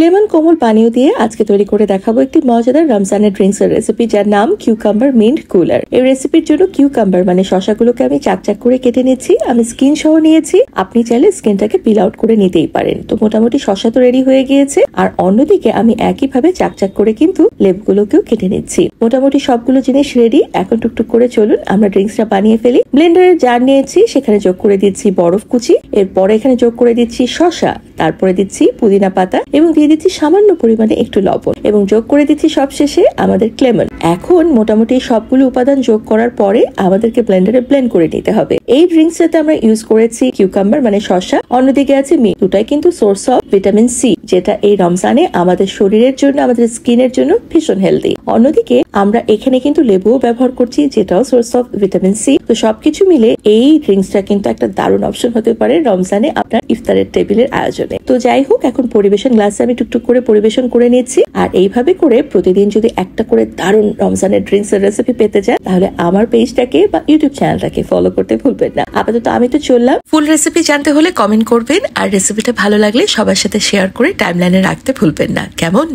Lemon কোমল পানীয় দিয়ে আজকে তৈরি করে দেখাবো একটি মজাদার রমজানের ড্রিঙ্কস এর রেসিপি, যার নাম কিউকাম্বার মিন্ট কুলার। এই রেসিপির জন্য কিউকাম্বার মানে শশাগুলোকে আমি চাকচাক করে কেটে নিচ্ছি। আমি স্কিন সহ নিয়েছি, আপনি চাইলে স্কিনটাকে পিল আউট করে নিতেই পারেন। তো মোটামুটি শশা তো রেডি হয়ে গিয়েছে, আর অন্যদিকে আমি একইভাবে চাকচাক করে কিন্তু লেবুগুলোকেও কেটে নিচ্ছি। মোটামুটি সবগুলো জিনিস রেডি। এখন টুকটুক করে চলুন আমরা ড্রিঙ্কসটা বানিয়ে ফেলি। ব্লেন্ডারের জার নিয়েছি, সেখানে যোগ করে দিচ্ছি বরফ কুচি, এরপরে এখানে যোগ করে দিচ্ছি শশা, তারপরে দিচ্ছি পুদিনা পাতা এবং দিয়ে দিচ্ছি সামান্য পরিমাণে একটু লবণ এবং যোগ করে দিচ্ছি সবশেষে আমাদের লেমন। এখন মোটামুটি সবগুলো উপাদান যোগ করার পরে আমাদেরকে ব্লেন্ডারে ব্লেন্ড করে নিতে হবে। এই ড্রিঙ্কসটাতে আমরা ইউজ করেছি কিউকাম্বার মানে শশা, অন্যদিকে আছে মিন্ট। দুটাই কিন্তু সোর্স অফ ভিটামিন সি, যেটা এই রমজানে আমাদের শরীরের জন্য, আমাদের স্কিনের জন্য ভীষণ হেলদি। অন্যদিকে আমরা এখানে কিন্তু লেবুও ব্যবহার করছি, যেটাও সোর্স অফ ভিটামিন সি। তো সবকিছু মিলে এই ড্রিঙ্কসটা কিন্তু একটা দারুণ অপশন হতে পারে রমজানে আপনার ইফতারের টেবিলের আয়োজনে। তো যাই হোক, এখন পরিবেশন গ্লাসে আমি টুকটুক করে পরিবেশন করে নিচ্ছি। আর এইভাবে করে প্রতিদিন যদি একটা করে দারুণ রমজানের ড্রিঙ্কস এর রেসিপি পেতে চান, তাহলে আমার পেজটাকে বা ইউটিউব চ্যানেলটাকে ফলো করতে ভুলবেন না। আপাতত আমি তো চললাম। ফুল রেসিপি জানতে হলে কমেন্ট করবেন, আর রেসিপিটা ভালো লাগলে সবার সাথে শেয়ার করে টাইমলাইনে রাখতে ভুলবেন না। কেমন?